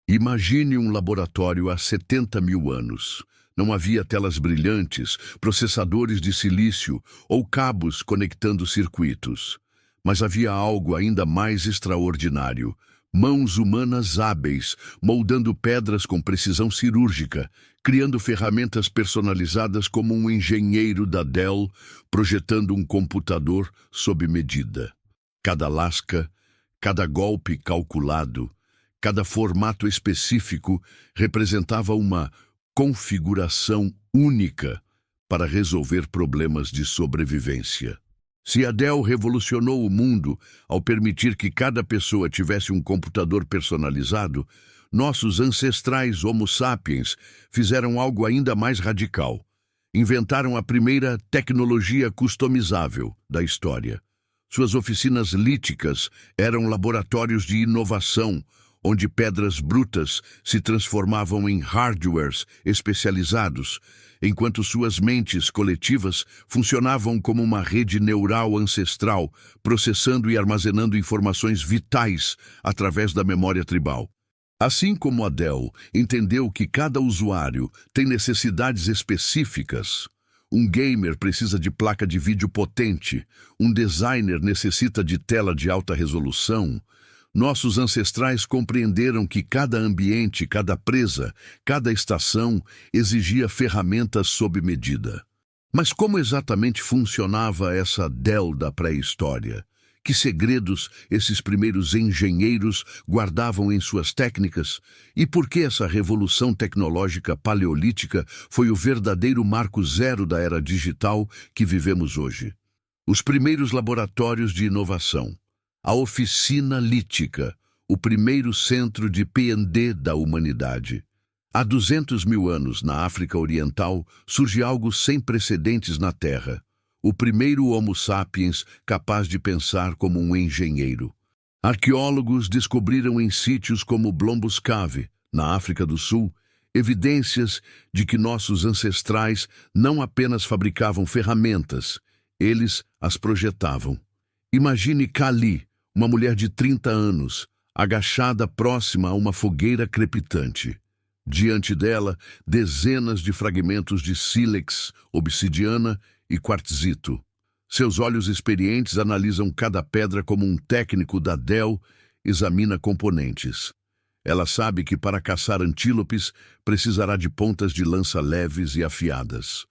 Imagine um laboratório há 70 mil anos. Não havia telas brilhantes, processadores de silício ou cabos conectando circuitos. Mas havia algo ainda mais extraordinário. Mãos humanas hábeis, moldando pedras com precisão cirúrgica, criando ferramentas personalizadas como um engenheiro da Dell, projetando um computador sob medida. Cada lasca, cada golpe calculado, cada formato específico representava uma configuração única para resolver problemas de sobrevivência. Se a Dell revolucionou o mundo ao permitir que cada pessoa tivesse um computador personalizado, nossos ancestrais Homo sapiens fizeram algo ainda mais radical. Inventaram a primeira tecnologia customizável da história. Suas oficinas líticas eram laboratórios de inovação, onde pedras brutas se transformavam em hardwares especializados, enquanto suas mentes coletivas funcionavam como uma rede neural ancestral, processando e armazenando informações vitais através da memória tribal. Assim como a Dell entendeu que cada usuário tem necessidades específicas, um gamer precisa de placa de vídeo potente, um designer necessita de tela de alta resolução, nossos ancestrais compreenderam que cada ambiente, cada presa, cada estação exigia ferramentas sob medida. Mas como exatamente funcionava essa Dell da pré-história? Que segredos esses primeiros engenheiros guardavam em suas técnicas? E por que essa revolução tecnológica paleolítica foi o verdadeiro marco zero da era digital que vivemos hoje? Os primeiros laboratórios de inovação. A oficina lítica, o primeiro centro de P&D da humanidade. Há 200 mil anos, na África Oriental, surge algo sem precedentes na Terra. O primeiro Homo sapiens capaz de pensar como um engenheiro. Arqueólogos descobriram em sítios como Blombos Cave, na África do Sul, evidências de que nossos ancestrais não apenas fabricavam ferramentas, eles as projetavam. Imagine Kali, uma mulher de 30 anos, agachada próxima a uma fogueira crepitante. Diante dela, dezenas de fragmentos de sílex, obsidiana e quartzito. Seus olhos experientes analisam cada pedra como um técnico da Dell examina componentes. Ela sabe que para caçar antílopes precisará de pontas de lança leves e afiadas.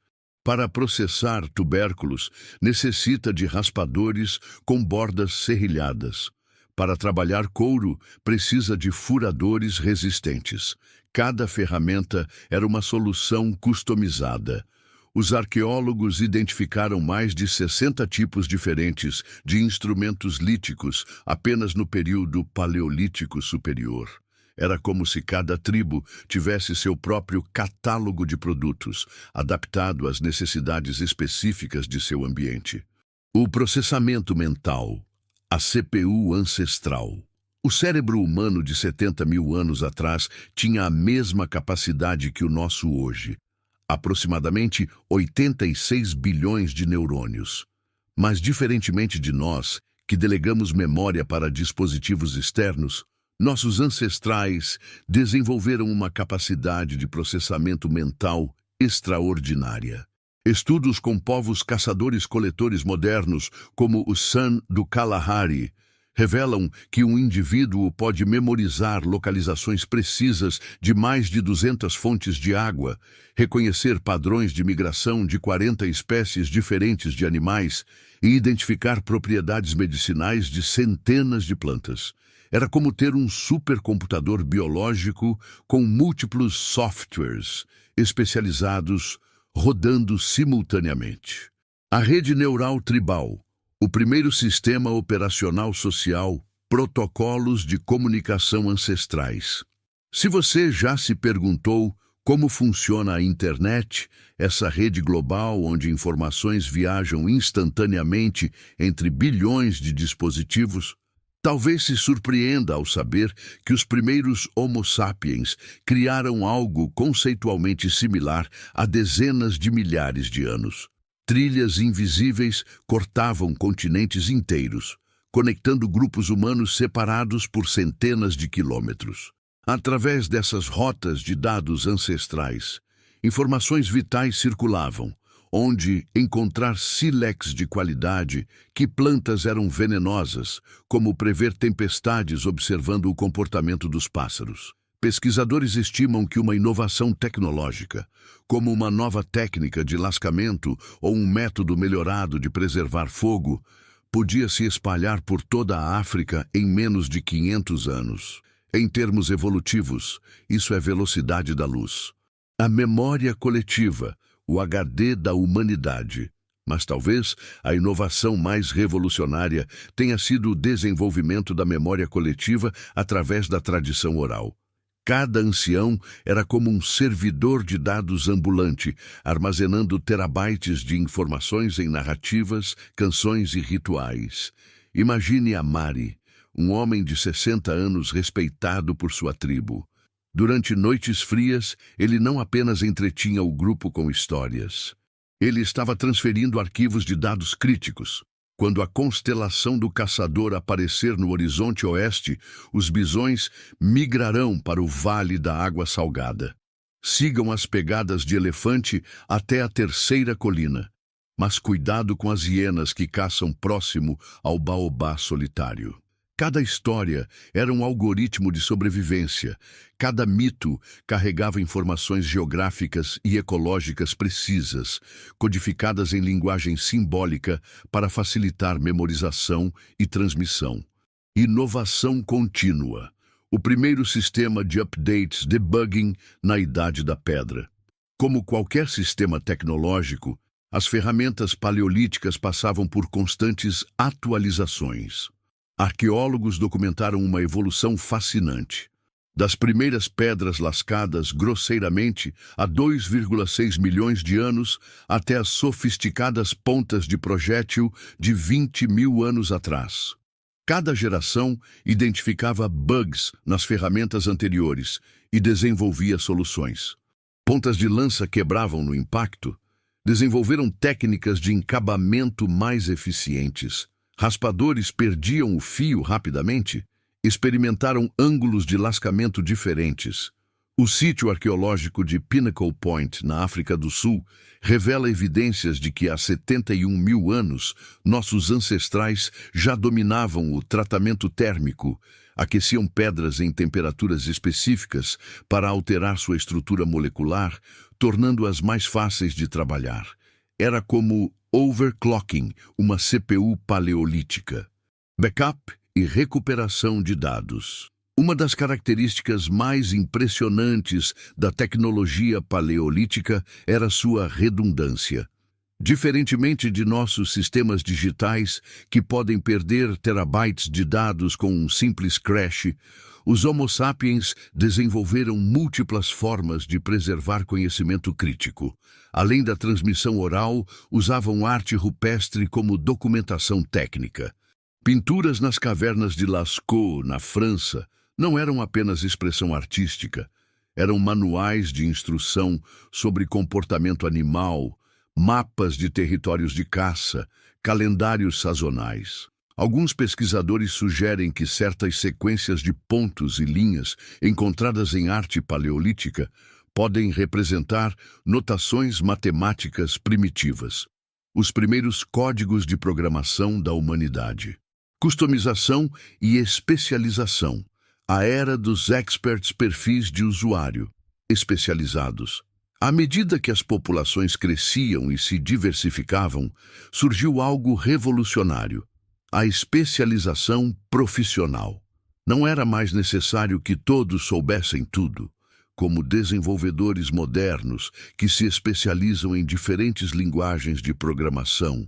Para processar tubérculos, necessita de raspadores com bordas serrilhadas. Para trabalhar couro, precisa de furadores resistentes. Cada ferramenta era uma solução customizada. Os arqueólogos identificaram mais de 60 tipos diferentes de instrumentos líticos apenas no período Paleolítico Superior. Era como se cada tribo tivesse seu próprio catálogo de produtos, adaptado às necessidades específicas de seu ambiente. O processamento mental, a CPU ancestral. O cérebro humano de 70 mil anos atrás tinha a mesma capacidade que o nosso hoje, aproximadamente 86 bilhões de neurônios. Mas, diferentemente de nós, que delegamos memória para dispositivos externos, nossos ancestrais desenvolveram uma capacidade de processamento mental extraordinária. Estudos com povos caçadores-coletores modernos, como o San do Kalahari, revelam que um indivíduo pode memorizar localizações precisas de mais de 200 fontes de água, reconhecer padrões de migração de 40 espécies diferentes de animais e identificar propriedades medicinais de centenas de plantas. Era como ter um supercomputador biológico com múltiplos softwares especializados rodando simultaneamente. A rede neural tribal, o primeiro sistema operacional social, protocolos de comunicação ancestrais. Se você já se perguntou como funciona a internet, essa rede global onde informações viajam instantaneamente entre bilhões de dispositivos, talvez se surpreenda ao saber que os primeiros Homo sapiens criaram algo conceitualmente similar há dezenas de milhares de anos. Trilhas invisíveis cortavam continentes inteiros, conectando grupos humanos separados por centenas de quilômetros. Através dessas rotas de dados ancestrais, informações vitais circulavam, onde encontrar sílex de qualidade, que plantas eram venenosas, como prever tempestades observando o comportamento dos pássaros. Pesquisadores estimam que uma inovação tecnológica, como uma nova técnica de lascamento ou um método melhorado de preservar fogo, podia se espalhar por toda a África em menos de 500 anos. Em termos evolutivos, isso é velocidade da luz. A memória coletiva, o HD da humanidade. Mas talvez a inovação mais revolucionária tenha sido o desenvolvimento da memória coletiva através da tradição oral. Cada ancião era como um servidor de dados ambulante, armazenando terabytes de informações em narrativas, canções e rituais. Imagine Amari, um homem de 60 anos respeitado por sua tribo. Durante noites frias, ele não apenas entretinha o grupo com histórias. Ele estava transferindo arquivos de dados críticos. Quando a constelação do caçador aparecer no horizonte oeste, os bisões migrarão para o Vale da Água Salgada. Sigam as pegadas de elefante até a terceira colina. Mas cuidado com as hienas que caçam próximo ao baobá solitário. Cada história era um algoritmo de sobrevivência. Cada mito carregava informações geográficas e ecológicas precisas, codificadas em linguagem simbólica para facilitar memorização e transmissão. Inovação contínua. O primeiro sistema de updates debugging na Idade da Pedra. Como qualquer sistema tecnológico, as ferramentas paleolíticas passavam por constantes atualizações. Arqueólogos documentaram uma evolução fascinante. Das primeiras pedras lascadas grosseiramente há 2,6 milhões de anos até as sofisticadas pontas de projétil de 20 mil anos atrás. Cada geração identificava bugs nas ferramentas anteriores e desenvolvia soluções. Pontas de lança quebravam no impacto, desenvolveram técnicas de encabamento mais eficientes. Raspadores perdiam o fio rapidamente, experimentaram ângulos de lascamento diferentes. O sítio arqueológico de Pinnacle Point, na África do Sul, revela evidências de que há 71 mil anos nossos ancestrais já dominavam o tratamento térmico, aqueciam pedras em temperaturas específicas para alterar sua estrutura molecular, tornando-as mais fáceis de trabalhar. Era como overclocking, uma CPU paleolítica. Backup e recuperação de dados. Uma das características mais impressionantes da tecnologia paleolítica era sua redundância. Diferentemente de nossos sistemas digitais, que podem perder terabytes de dados com um simples crash, os Homo sapiens desenvolveram múltiplas formas de preservar conhecimento crítico. Além da transmissão oral, usavam arte rupestre como documentação técnica. Pinturas nas cavernas de Lascaux, na França, não eram apenas expressão artística, eram manuais de instrução sobre comportamento animal, mapas de territórios de caça, calendários sazonais. Alguns pesquisadores sugerem que certas sequências de pontos e linhas encontradas em arte paleolítica podem representar notações matemáticas primitivas, os primeiros códigos de programação da humanidade. Customização e especialização. A era dos experts perfis de usuário, especializados. À medida que as populações cresciam e se diversificavam, surgiu algo revolucionário: a especialização profissional. Não era mais necessário que todos soubessem tudo. Como desenvolvedores modernos que se especializam em diferentes linguagens de programação,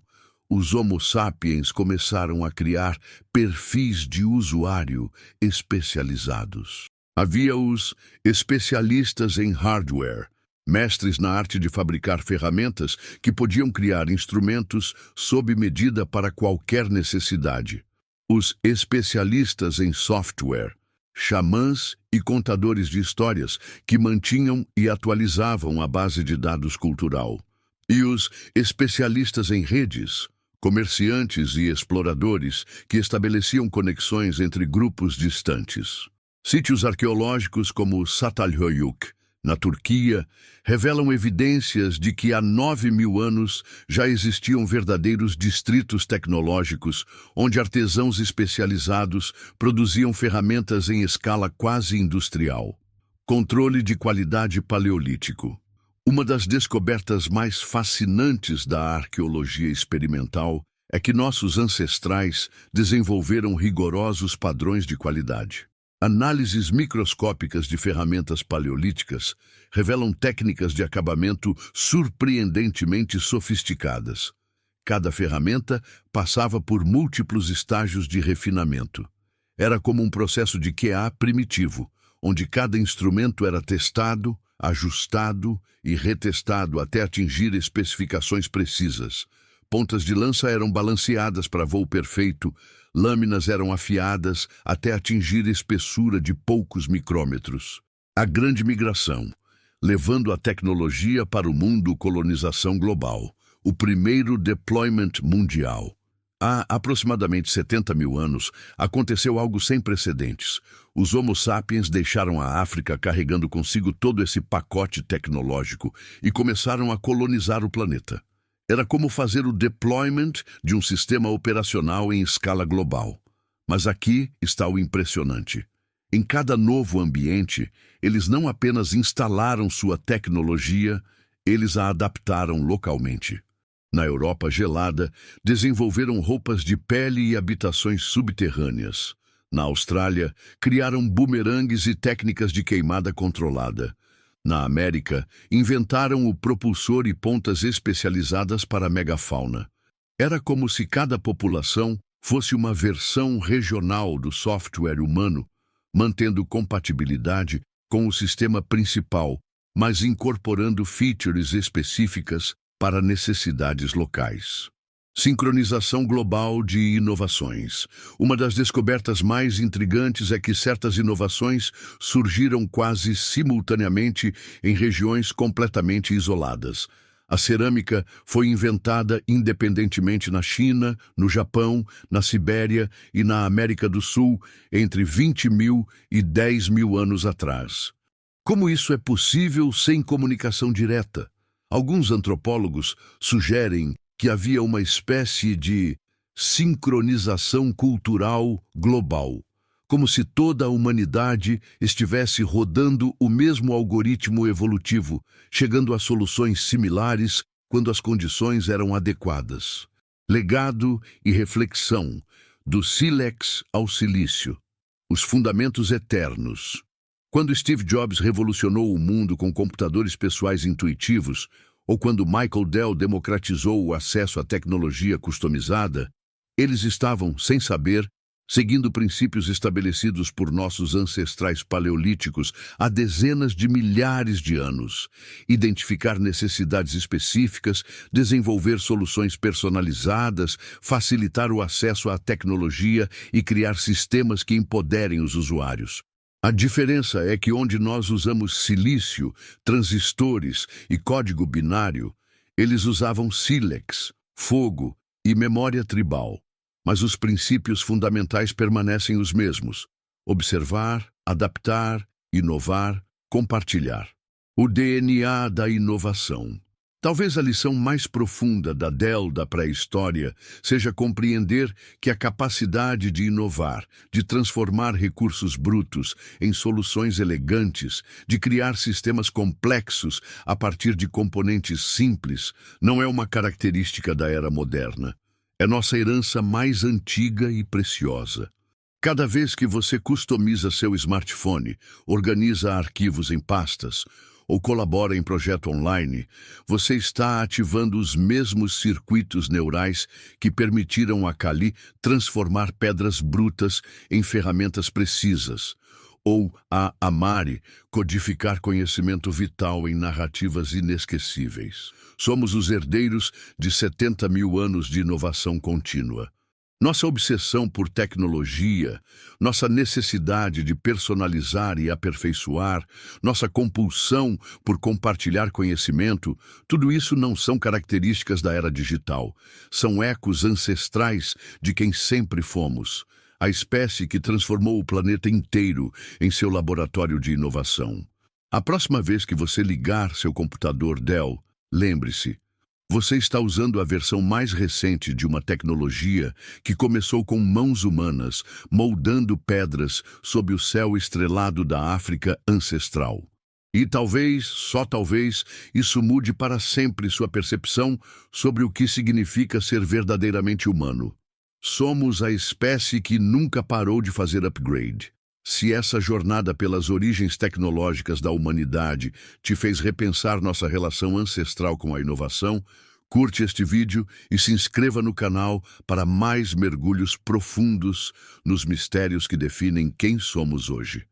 os Homo sapiens começaram a criar perfis de usuário especializados. Havia os especialistas em hardware, mestres na arte de fabricar ferramentas que podiam criar instrumentos sob medida para qualquer necessidade. Os especialistas em software, xamãs e contadores de histórias que mantinham e atualizavam a base de dados cultural. E os especialistas em redes, comerciantes e exploradores que estabeleciam conexões entre grupos distantes. Sítios arqueológicos como Çatalhöyük, na Turquia, revelam evidências de que há 9.000 anos já existiam verdadeiros distritos tecnológicos, onde artesãos especializados produziam ferramentas em escala quase industrial. Controle de qualidade paleolítico. Uma das descobertas mais fascinantes da arqueologia experimental é que nossos ancestrais desenvolveram rigorosos padrões de qualidade. Análises microscópicas de ferramentas paleolíticas revelam técnicas de acabamento surpreendentemente sofisticadas. Cada ferramenta passava por múltiplos estágios de refinamento. Era como um processo de QA primitivo, onde cada instrumento era testado, ajustado e retestado até atingir especificações precisas. Pontas de lança eram balanceadas para voo perfeito, lâminas eram afiadas até atingir espessura de poucos micrômetros. A grande migração, levando a tecnologia para o mundo colonização global, o primeiro deployment mundial. Há aproximadamente 70.000 anos, aconteceu algo sem precedentes. Os Homo sapiens deixaram a África carregando consigo todo esse pacote tecnológico e começaram a colonizar o planeta. Era como fazer o deployment de um sistema operacional em escala global. Mas aqui está o impressionante. Em cada novo ambiente, eles não apenas instalaram sua tecnologia, eles a adaptaram localmente. Na Europa gelada, desenvolveram roupas de pele e habitações subterrâneas. Na Austrália, criaram bumerangues e técnicas de queimada controlada. Na América, inventaram o propulsor e pontas especializadas para a megafauna. Era como se cada população fosse uma versão regional do software humano, mantendo compatibilidade com o sistema principal, mas incorporando features específicas para necessidades locais. Sincronização global de inovações. Uma das descobertas mais intrigantes é que certas inovações surgiram quase simultaneamente em regiões completamente isoladas. A cerâmica foi inventada independentemente na China, no Japão, na Sibéria e na América do Sul entre 20.000 e 10.000 anos atrás. Como isso é possível sem comunicação direta? Alguns antropólogos sugerem que havia uma espécie de sincronização cultural global, como se toda a humanidade estivesse rodando o mesmo algoritmo evolutivo, chegando a soluções similares quando as condições eram adequadas. Legado e reflexão, do sílex ao silício. Os fundamentos eternos. Quando Steve Jobs revolucionou o mundo com computadores pessoais intuitivos, ou quando Michael Dell democratizou o acesso à tecnologia customizada, eles estavam, sem saber, seguindo princípios estabelecidos por nossos ancestrais paleolíticos há dezenas de milhares de anos. Identificar necessidades específicas, desenvolver soluções personalizadas, facilitar o acesso à tecnologia e criar sistemas que empoderem os usuários. A diferença é que onde nós usamos silício, transistores e código binário, eles usavam sílex, fogo e memória tribal. Mas os princípios fundamentais permanecem os mesmos: observar, adaptar, inovar, compartilhar. O DNA da inovação. Talvez a lição mais profunda da Dell da pré-história seja compreender que a capacidade de inovar, de transformar recursos brutos em soluções elegantes, de criar sistemas complexos a partir de componentes simples, não é uma característica da era moderna. É nossa herança mais antiga e preciosa. Cada vez que você customiza seu smartphone, organiza arquivos em pastas, ou colabora em projeto online, você está ativando os mesmos circuitos neurais que permitiram a Kali transformar pedras brutas em ferramentas precisas, ou a Amari codificar conhecimento vital em narrativas inesquecíveis. Somos os herdeiros de 70.000 anos de inovação contínua. Nossa obsessão por tecnologia, nossa necessidade de personalizar e aperfeiçoar, nossa compulsão por compartilhar conhecimento, tudo isso não são características da era digital. São ecos ancestrais de quem sempre fomos. a espécie que transformou o planeta inteiro em seu laboratório de inovação. A próxima vez que você ligar seu computador Dell, lembre-se, você está usando a versão mais recente de uma tecnologia que começou com mãos humanas, moldando pedras sob o céu estrelado da África ancestral. E talvez, só talvez, isso mude para sempre sua percepção sobre o que significa ser verdadeiramente humano. Somos a espécie que nunca parou de fazer upgrade. Se essa jornada pelas origens tecnológicas da humanidade te fez repensar nossa relação ancestral com a inovação, curte este vídeo e se inscreva no canal para mais mergulhos profundos nos mistérios que definem quem somos hoje.